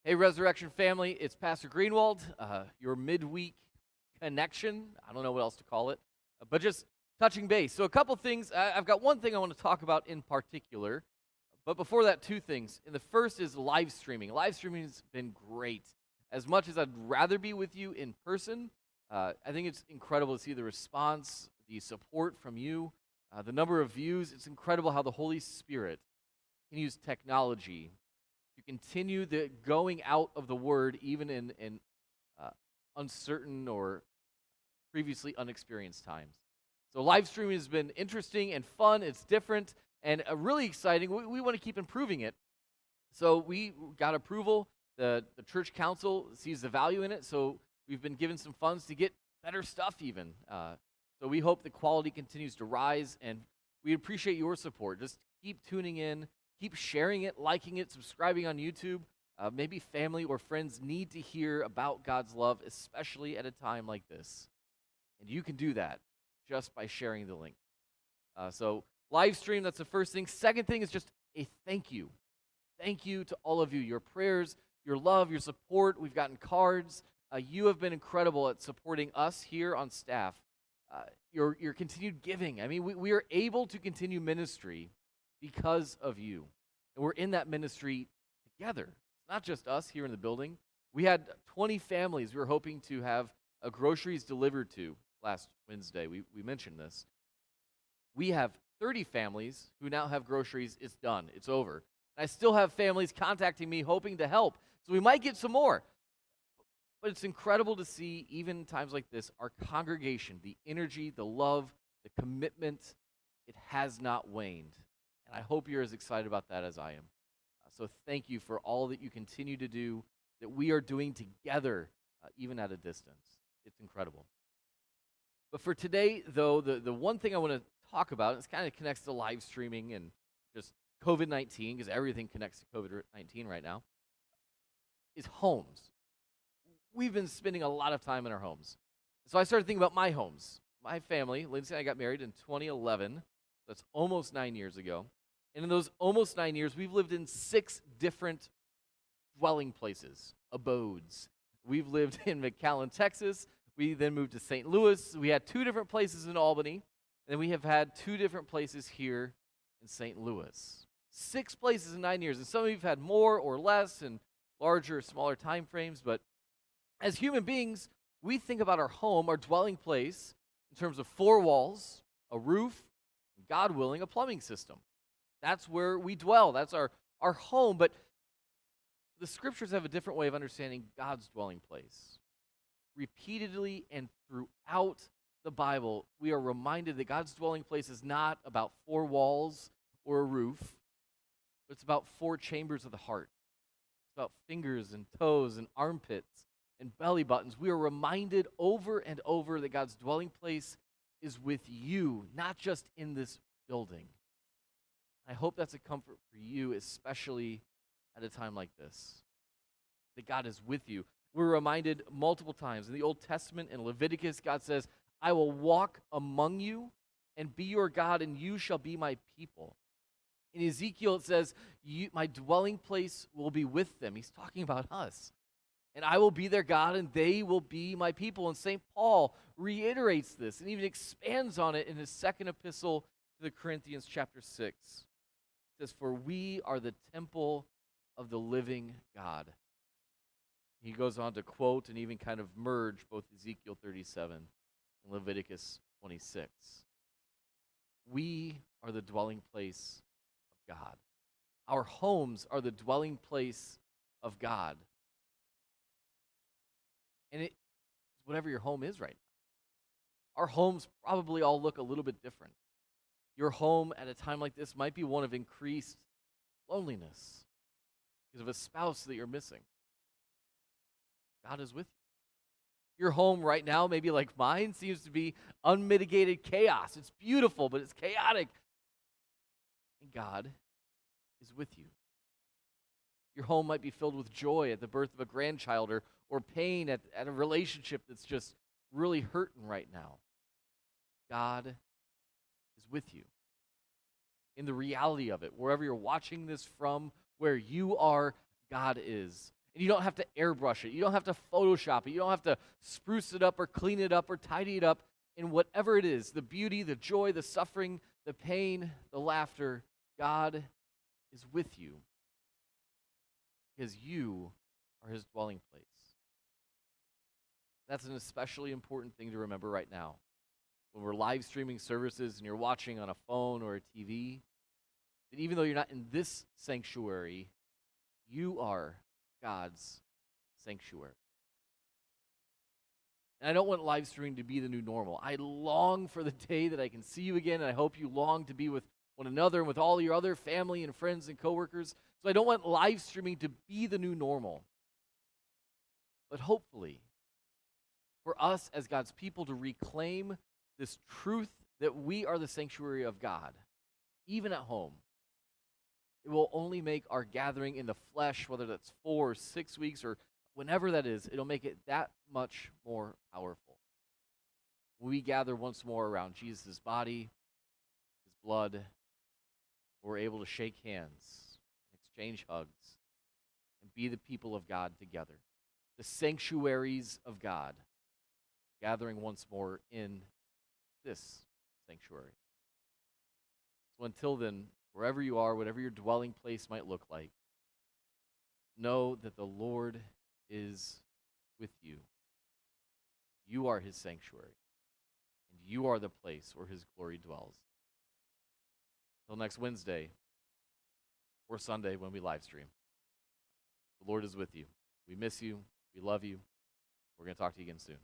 Hey, Resurrection family, it's Pastor Gruenwald, your midweek connection. I don't know what else to call it, but just touching base. So, a couple things. I've got one thing I want to talk about in particular, but before that, two things. And the first is live streaming. Live streaming has been great. As much as I'd rather be with you in person, I think it's incredible to see the response, the support from you, the number of views. It's incredible how the Holy Spirit can use technology to continue the going out of the word even in uh, uncertain or previously unexperienced times. So live streaming has been interesting and fun. It's different and really exciting. We want to keep improving it. So we got approval. The church council sees the value in it. So we've been given some funds to get better stuff even. So we hope the quality continues to rise, and we appreciate your support. Just keep tuning in. Keep sharing it, liking it, subscribing on YouTube. Maybe family or friends need to hear about God's love, especially at a time like this. And you can do that just by sharing the link. So, live stream, that's the first thing. Second thing is just a thank you. Thank you to all of you. Your prayers, your love, your support. We've gotten cards. You have been incredible at supporting us here on staff. Your continued giving. I mean, we are able to continue ministry because of you. And we're in that ministry together. It's not just us here in the building. We had 20 families we were hoping to have groceries delivered to last Wednesday. We mentioned this. We have 30 families who now have groceries. It's done. It's over. And I still have families contacting me hoping to help. So we might get some more. But it's incredible to see, even in times like this, our congregation, the energy, the love, the commitment, it has not waned. And I hope you're as excited about that as I am. So thank you for all that you continue to do, that we are doing together, even at a distance. It's incredible. But for today, though, the one thing I want to talk about, and it kind of connects to live streaming and just COVID-19, because everything connects to COVID-19 right now, is homes. We've been spending a lot of time in our homes. So I started thinking about my homes. My family, Lindsay and I got married in 2011. That's almost 9 years ago. And in those almost 9 years, we've lived in 6 different dwelling places, abodes. We've lived in McAllen, Texas. We then moved to St. Louis. We had 2 different places in Albany. And then we have had 2 different places here in St. Louis. 6 places in 9 years. And some of you have had more or less and larger or smaller time frames. But as human beings, we think about our home, our dwelling place, in terms of 4 walls, a roof, and God willing, a plumbing system. That's where we dwell. That's our home. But the scriptures have a different way of understanding God's dwelling place. Repeatedly and throughout the Bible, we are reminded that God's dwelling place is not about 4 walls or a roof, but it's about 4 chambers of the heart. It's about fingers and toes and armpits and belly buttons. We are reminded over and over that God's dwelling place is with you, not just in this building. I hope that's a comfort for you, especially at a time like this, that God is with you. We're reminded multiple times in the Old Testament, in Leviticus, God says, I will walk among you and be your God, and you shall be my people. In Ezekiel, it says, my dwelling place will be with them. He's talking about us. And I will be their God, and they will be my people. And St. Paul reiterates this and even expands on it in his second epistle to the Corinthians, chapter 6. It says, for we are the temple of the living God. He goes on to quote and even kind of merge both Ezekiel 37 and Leviticus 26. We are the dwelling place of God. Our homes are the dwelling place of God. And it's whatever your home is right now. Our homes probably all look a little bit different. Your home at a time like this might be one of increased loneliness because of a spouse that you're missing. God is with you. Your home right now, maybe like mine, seems to be unmitigated chaos. It's beautiful, but it's chaotic. And God is with you. Your home might be filled with joy at the birth of a grandchild or pain at a relationship that's just really hurting right now. God is with you. In the reality of it, wherever you're watching this from, where you are, God is. And you don't have to airbrush it. You don't have to Photoshop it. You don't have to spruce it up or clean it up or tidy it up. In whatever it is, the beauty, the joy, the suffering, the pain, the laughter, God is with you because you are his dwelling place. That's an especially important thing to remember right now. When we're live streaming services and you're watching on a phone or a TV, that even though you're not in this sanctuary, you are God's sanctuary. And I don't want live streaming to be the new normal. I long for the day that I can see you again, and I hope you long to be with one another and with all your other family and friends and coworkers. So I don't want live streaming to be the new normal. But hopefully, for us as God's people to reclaim this truth that we are the sanctuary of God, even at home, it will only make our gathering in the flesh, whether that's 4 or 6 weeks or whenever that is, it'll make it that much more powerful. When we gather once more around Jesus' body, his blood, we're able to shake hands, exchange hugs, and be the people of God together. The sanctuaries of God, gathering once more in this sanctuary. So until then, wherever you are, whatever your dwelling place might look like, know that the Lord is with you. You are his sanctuary, and you are the place where his glory dwells. Until next Wednesday or Sunday when we live stream, the Lord is with you. We miss you. We love you. We're going to talk to you again soon.